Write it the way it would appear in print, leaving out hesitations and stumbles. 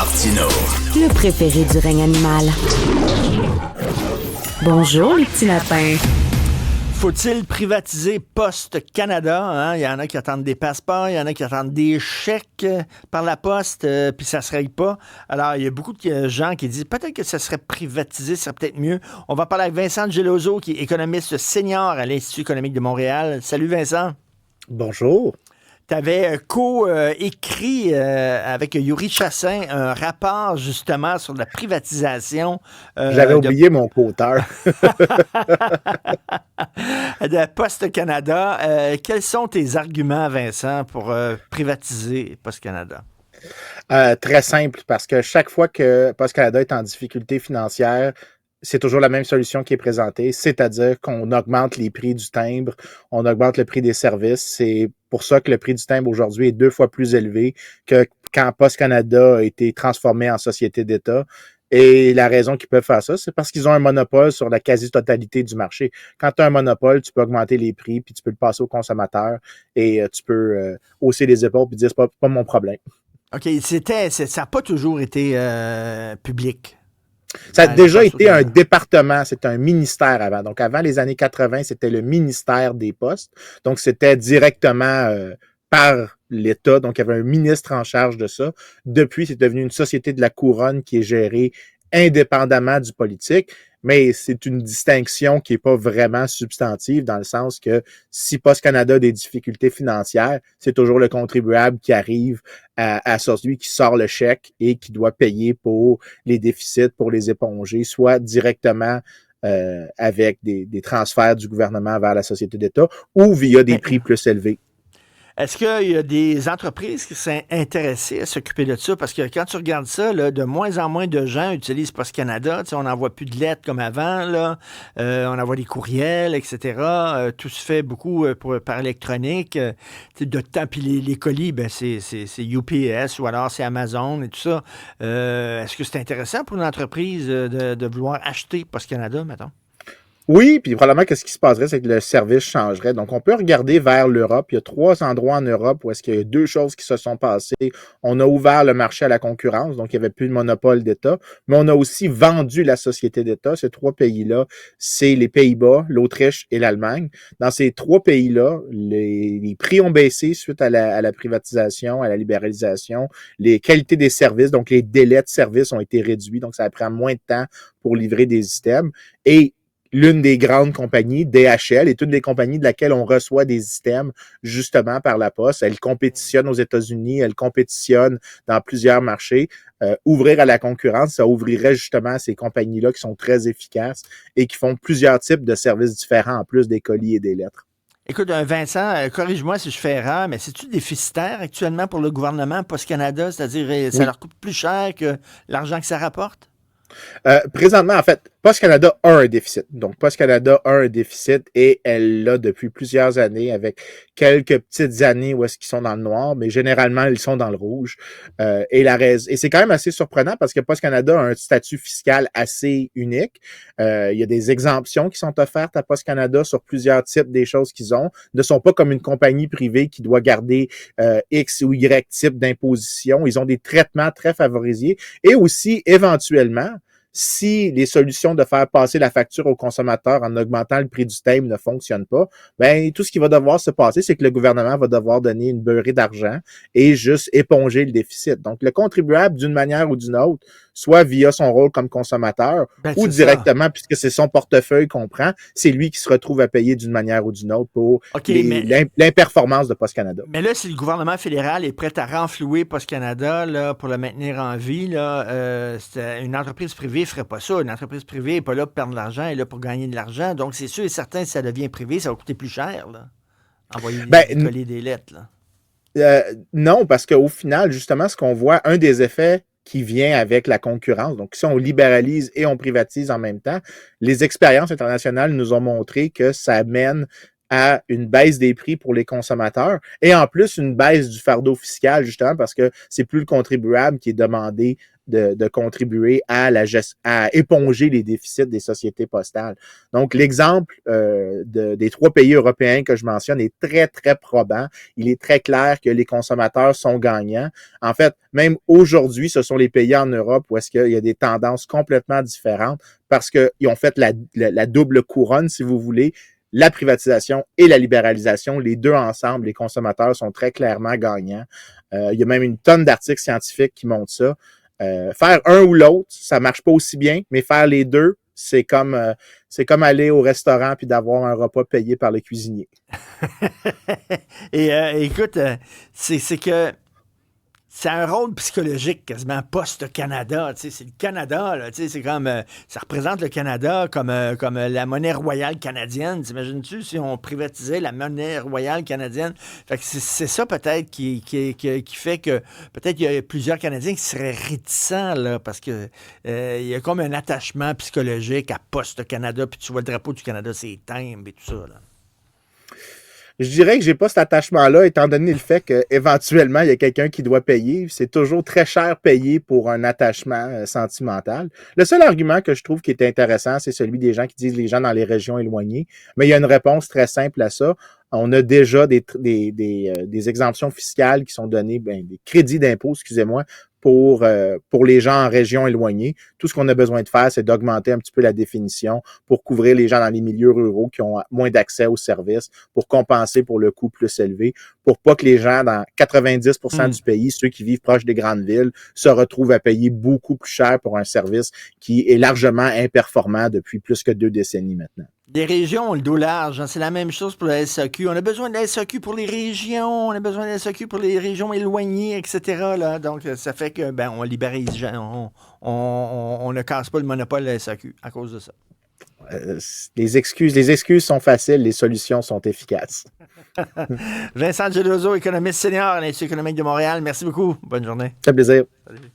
Martineau. Le préféré du règne animal. Bonjour, les petits lapins. Faut-il privatiser Poste Canada? Hein? Il y en a qui attendent des passeports, il y en a qui attendent des chèques par la poste, puis ça se règle pas. Alors, il y a beaucoup de gens qui disent peut-être que ça serait privatisé, ça serait peut-être mieux. On va parler avec Vincent Geloso, qui est économiste senior à l'Institut économique de Montréal. Salut Vincent. Bonjour. Tu avais co-écrit avec Yuri Chassin un rapport justement sur la privatisation. J'avais oublié mon co-auteur. de Poste Canada. Quels sont tes arguments, Vincent, pour privatiser Poste Canada? Très simple, parce que chaque fois que Poste Canada est en difficulté financière, c'est toujours la même solution qui est présentée, c'est-à-dire qu'on augmente les prix du timbre, on augmente le prix des services. C'est pour ça que le prix du timbre aujourd'hui est 2 fois plus élevé que quand Poste Canada a été transformé en société d'État. Et la raison qu'ils peuvent faire ça, c'est parce qu'ils ont un monopole sur la quasi-totalité du marché. Quand tu as un monopole, tu peux augmenter les prix, puis tu peux le passer au consommateur et tu peux hausser les épaules et dire c'est pas mon problème. OK, ça n'a pas toujours été public. Ça a déjà été un département, c'était un ministère avant. Donc, avant les années 80, c'était le ministère des Postes. Donc, c'était directement par l'État. Donc, il y avait un ministre en charge de ça. Depuis, c'est devenu une société de la couronne qui est gérée indépendamment du politique. Mais c'est une distinction qui n'est pas vraiment substantive dans le sens que si Poste Canada a des difficultés financières, c'est toujours le contribuable qui arrive à celui qui sort le chèque et qui doit payer pour les déficits, pour les éponger, soit directement avec des transferts du gouvernement vers la société d'État ou via des prix plus élevés. Est-ce qu'il y a des entreprises qui sont intéressées à s'occuper de ça? Parce que quand tu regardes ça, là, de moins en moins de gens utilisent Poste Canada. On n'envoie plus de lettres comme avant. Là. On envoie des courriels, etc. Tout se fait beaucoup par électronique. De temps, puis les colis, ben, c'est UPS ou alors c'est Amazon et tout ça. Est-ce que c'est intéressant pour une entreprise de vouloir acheter Poste Canada, mettons? Oui, puis probablement que ce qui se passerait, c'est que le service changerait. Donc, on peut regarder vers l'Europe. Il y a 3 endroits en Europe où est-ce qu'il y a 2 choses qui se sont passées. On a ouvert le marché à la concurrence, donc il n'y avait plus de monopole d'État, mais on a aussi vendu la société d'État. Ces 3 pays-là, c'est les Pays-Bas, l'Autriche et l'Allemagne. Dans ces 3 pays-là, les prix ont baissé suite à la privatisation, à la libéralisation. Les qualités des services, donc les délais de service ont été réduits, donc ça prend moins de temps pour livrer des items. Et l'une des grandes compagnies, DHL, est une des compagnies de laquelle on reçoit des items justement par la poste. Elle compétitionne aux États-Unis, elle compétitionne dans plusieurs marchés. Ouvrir à la concurrence, ça ouvrirait justement à ces compagnies-là qui sont très efficaces et qui font plusieurs types de services différents en plus des colis et des lettres. Écoute, Vincent, corrige-moi si je fais erreur, mais c'est-tu déficitaire actuellement pour le gouvernement Poste Canada? C'est-à-dire, ça leur coûte plus cher que l'argent que ça rapporte? Présentement, en fait, Poste Canada a un déficit. Donc, Poste Canada a un déficit et elle l'a depuis plusieurs années avec quelques petites années où est-ce qu'ils sont dans le noir, mais généralement, ils sont dans le rouge. Et c'est quand même assez surprenant parce que Poste Canada a un statut fiscal assez unique. Il y a des exemptions qui sont offertes à Poste Canada sur plusieurs types des choses qu'ils ont. Ils ne sont pas comme une compagnie privée qui doit garder X ou Y type d'imposition. Ils ont des traitements très favorisés et aussi, éventuellement, si les solutions de faire passer la facture au consommateur en augmentant le prix du timbre ne fonctionnent pas, ben tout ce qui va devoir se passer, c'est que le gouvernement va devoir donner une beurrée d'argent et juste éponger le déficit. Donc, le contribuable, d'une manière ou d'une autre, soit via son rôle comme consommateur ou directement, puisque c'est son portefeuille qu'on prend, c'est lui qui se retrouve à payer d'une manière ou d'une autre pour l'imperformance de Poste Canada. Mais là, si le gouvernement fédéral est prêt à renflouer Poste Canada là, pour le maintenir en vie, là, une entreprise privée ne ferait pas ça. Une entreprise privée n'est pas là pour perdre de l'argent, elle est là pour gagner de l'argent. Donc, c'est sûr et certain, si ça devient privé, ça va coûter plus cher. Là. Envoyer coller des lettres. Là. Non, parce qu'au final, justement, ce qu'on voit, un des effets qui vient avec la concurrence. Donc, si on libéralise et on privatise en même temps, les expériences internationales nous ont montré que ça amène à une baisse des prix pour les consommateurs et en plus une baisse du fardeau fiscal, justement, parce que c'est plus le contribuable qui est demandé de contribuer à éponger les déficits des sociétés postales. Donc, l'exemple des 3 pays européens que je mentionne est très, très probant. Il est très clair que les consommateurs sont gagnants. En fait, même aujourd'hui, ce sont les pays en Europe où est-ce qu'il y a des tendances complètement différentes parce qu'ils ont fait la double couronne, si vous voulez, la privatisation et la libéralisation, les deux ensemble, les consommateurs sont très clairement gagnants. Il y a même une tonne d'articles scientifiques qui montrent ça. Faire un ou l'autre, ça marche pas aussi bien, mais faire les deux, c'est comme aller au restaurant puis d'avoir un repas payé par le cuisinier. Et écoute, c'est que c'est un rôle psychologique quasiment post-Canada. Tu sais, c'est le Canada, là, tu sais, c'est comme ça représente le Canada comme la monnaie royale canadienne. T'imagines-tu si on privatisait la monnaie royale canadienne? Fait que c'est ça peut-être qui fait que peut-être qu'il y a plusieurs Canadiens qui seraient réticents là, parce que il y a comme un attachement psychologique à post-Canada, puis tu vois le drapeau du Canada, c'est timbre et tout ça. Là. Je dirais que j'ai pas cet attachement-là, étant donné le fait qu'éventuellement, il y a quelqu'un qui doit payer. C'est toujours très cher payé pour un attachement sentimental. Le seul argument que je trouve qui est intéressant, c'est celui des gens qui disent les gens dans les régions éloignées. Mais il y a une réponse très simple à ça. On a déjà des exemptions fiscales qui sont données, des crédits d'impôt, excusez-moi, pour les gens en région éloignée. Tout ce qu'on a besoin de faire, c'est d'augmenter un petit peu la définition pour couvrir les gens dans les milieux ruraux qui ont moins d'accès aux services, pour compenser pour le coût plus élevé, pour pas que les gens dans 90% du pays, ceux qui vivent proche des grandes villes, se retrouvent à payer beaucoup plus cher pour un service qui est largement imperformant depuis plus que 2 décennies maintenant. Les régions ont le dos large. Hein. C'est la même chose pour la SAQ. On a besoin de la SAQ pour les régions, on a besoin de la SAQ pour les régions éloignées, etc. Là. Donc, ça fait que on libérise, on ne casse pas le monopole de la SAQ à cause de ça. Les excuses sont faciles, les solutions sont efficaces. Vincent Geloso, économiste senior à l'Institut économique de Montréal. Merci beaucoup. Bonne journée. Ça fait plaisir. Salut.